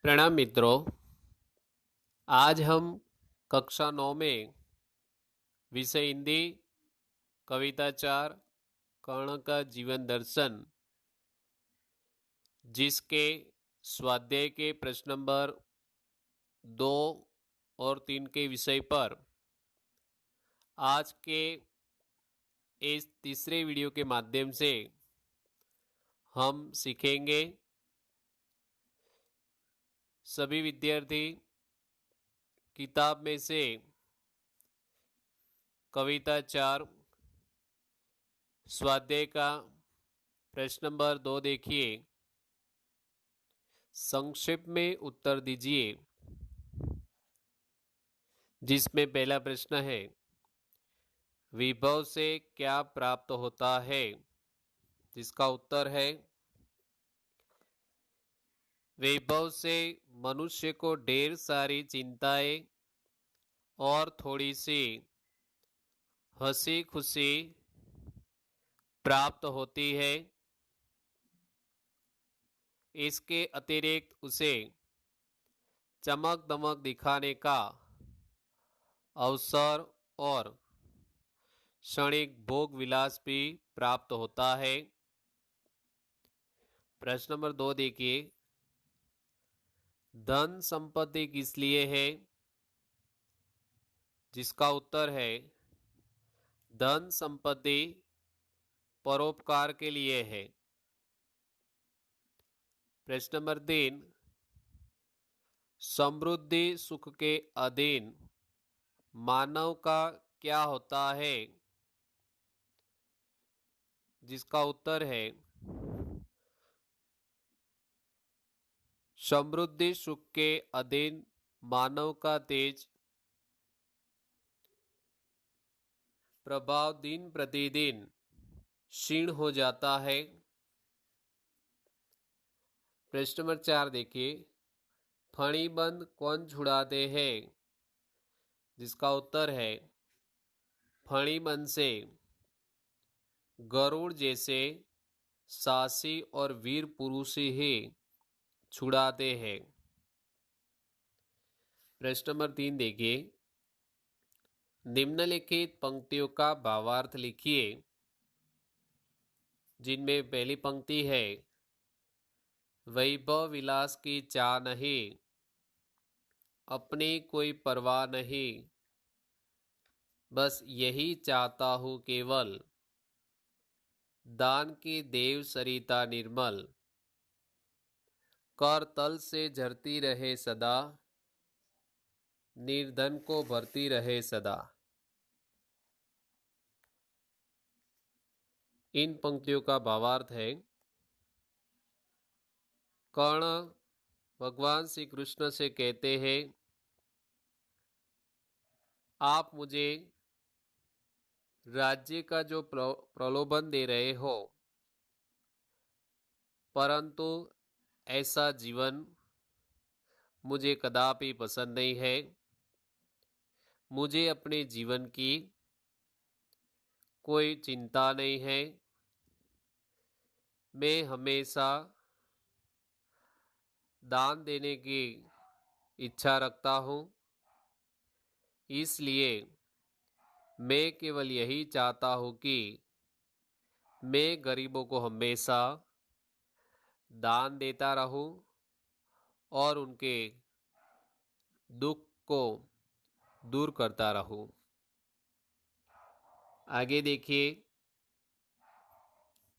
प्रणाम मित्रों। आज हम कक्षा 9 में विषय हिंदी कविताचार कर्ण का जीवन दर्शन जिसके स्वाध्याय के प्रश्न नंबर 2 और 3 के विषय पर आज के इस तीसरे वीडियो के माध्यम से हम सीखेंगे। सभी विद्यार्थी किताब में से कविताचार स्वाध्याय का प्रश्न नंबर 2 देखिए। संक्षेप में उत्तर दीजिए। जिसमें पहला प्रश्न है, विभव से क्या प्राप्त होता है? जिसका उत्तर है, वैभव से मनुष्य को ढेर सारी चिंताएं और थोड़ी सी हंसी खुशी प्राप्त होती है। इसके अतिरिक्त उसे चमक दमक दिखाने का अवसर और क्षणिक भोग विलास भी प्राप्त होता है। प्रश्न नंबर 2 देखिए। धन संपत्ति किस लिए है? जिसका उत्तर है, धन संपत्ति परोपकार के लिए है। प्रश्न नंबर 3, समृद्धि सुख के अधीन मानव का क्या होता है? जिसका उत्तर है, समृद्धि सुख के अधीन मानव का तेज प्रभाव दिन प्रतिदिन क्षीण हो जाता है। प्रश्न नंबर 4 देखिए। फणीबंद कौन छुड़ाते हैं? जिसका उत्तर है, फणीबंद से गरुड़ जैसे साहसी और वीर पुरुष ही छुड़ाते हैं। प्रश्न नंबर 3 देखिए। निम्नलिखित पंक्तियों का भावार्थ लिखिए। जिनमें पहली पंक्ति है, वैभव विलास की चाह नहीं, अपनी कोई परवाह नहीं, बस यही चाहता हूं केवल, दान की देव सरिता निर्मल, कर तल से झरती रहे सदा, निर्धन को भरती रहे सदा। इन पंक्तियों का भावार्थ है, कर्ण भगवान श्री कृष्ण से कहते हैं, आप मुझे राज्य का जो प्रलोभन दे रहे हो, परंतु ऐसा जीवन मुझे कदापि पसंद नहीं है। मुझे अपने जीवन की कोई चिंता नहीं है। मैं हमेशा दान देने की इच्छा रखता हूँ। इसलिए मैं केवल यही चाहता हूँ कि मैं गरीबों को हमेशा दान देता रहूं और उनके दुख को दूर करता रहूं। आगे देखिए।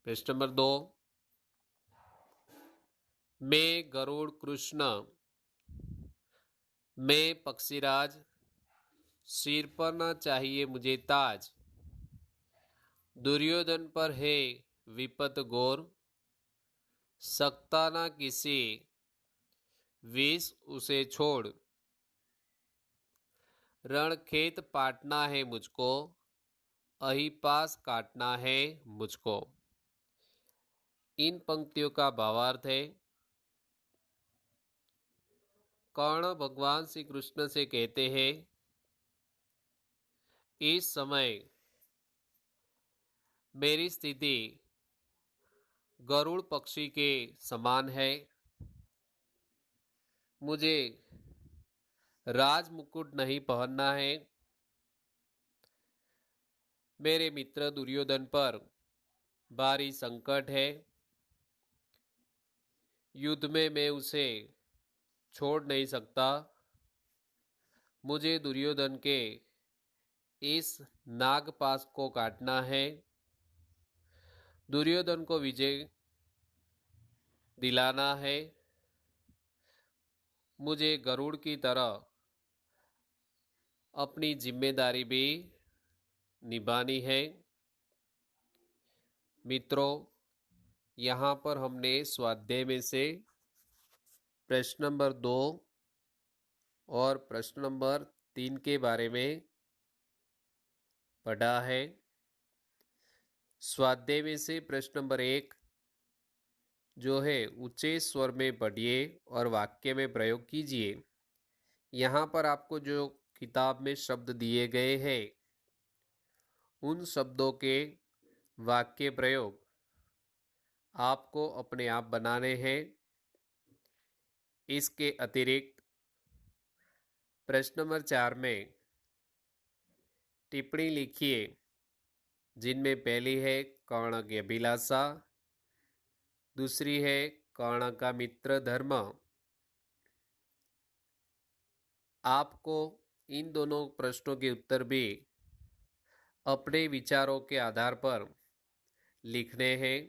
प्रश्न नंबर 2, मैं गरुड़ कृष्ण, मैं पक्षीराज, सिर पर न चाहिए मुझे ताज, दुर्योधन पर है विपत घोर, सकता न किसी विष उसे छोड़, रण खेत पाटना है मुझको, अहिपास काटना है मुझको। इन पंक्तियों का भावार्थ है, कर्ण भगवान श्री कृष्ण से कहते हैं, इस समय मेरी स्थिति गरुड़ पक्षी के समान है। मुझे राज मुकुट नहीं पहनना है। मेरे मित्र दुर्योधन पर भारी संकट है। युद्ध में मैं उसे छोड़ नहीं सकता। मुझे दुर्योधन के इस नागपाश को काटना है। दुर्योधन को विजय दिलाना है। मुझे गरुड़ की तरह अपनी जिम्मेदारी भी निभानी है। मित्रों, यहाँ पर हमने स्वाध्याय में से प्रश्न नंबर 2 और प्रश्न नंबर 3 के बारे में पढ़ा है। स्वाध्याय में से प्रश्न नंबर 1 जो है ऊंचे स्वर में पढ़िए और वाक्य में प्रयोग कीजिए। यहाँ पर आपको जो किताब में शब्द दिए गए हैं उन शब्दों के वाक्य प्रयोग आपको अपने आप बनाने हैं। इसके अतिरिक्त प्रश्न नंबर 4 में टिप्पणी लिखिए जिनमें पहली है कर्ण की अभिलाषा, दूसरी है कर्ण का मित्र धर्म। आपको इन दोनों प्रश्नों के उत्तर भी अपने विचारों के आधार पर लिखने हैं।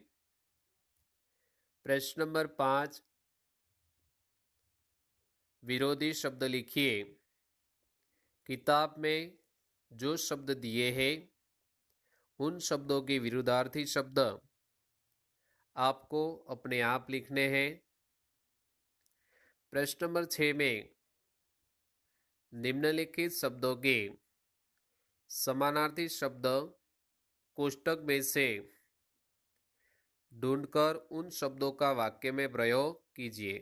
प्रश्न नंबर 5 विरोधी शब्द लिखिए। किताब में जो शब्द दिए हैं उन शब्दों के विरुद्धार्थी शब्द आपको अपने आप लिखने हैं। प्रश्न नंबर 6 में निम्नलिखित शब्दों के समानार्थी शब्द कोष्टक में से ढूंढकर उन शब्दों का वाक्य में प्रयोग कीजिए।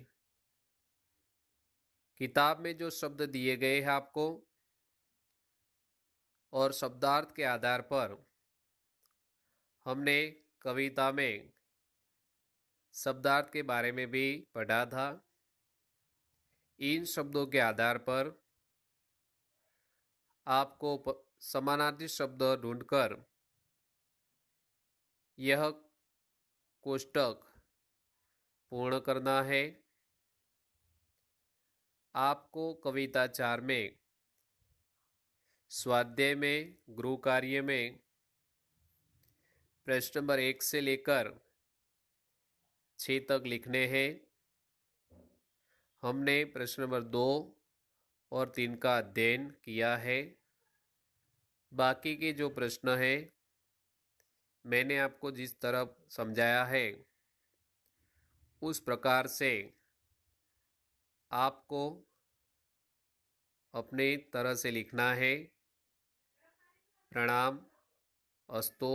किताब में जो शब्द दिए गए हैं आपको और शब्दार्थ के आधार पर हमने कविता में शब्दार्थ के बारे में भी पढ़ा था। इन शब्दों के आधार पर आपको समानार्थी शब्द ढूंढकर यह कोष्टक पूर्ण करना है। आपको कविता 4 में स्वाध्याय में गृह कार्य में प्रश्न नंबर 1 से लेकर 6 तक लिखने हैं। हमने प्रश्न नंबर 2 और 3 का अध्ययन किया है। बाकी के जो प्रश्न हैं मैंने आपको जिस तरह समझाया है उस प्रकार से आपको अपने तरह से लिखना है। प्रणाम। अस्तु।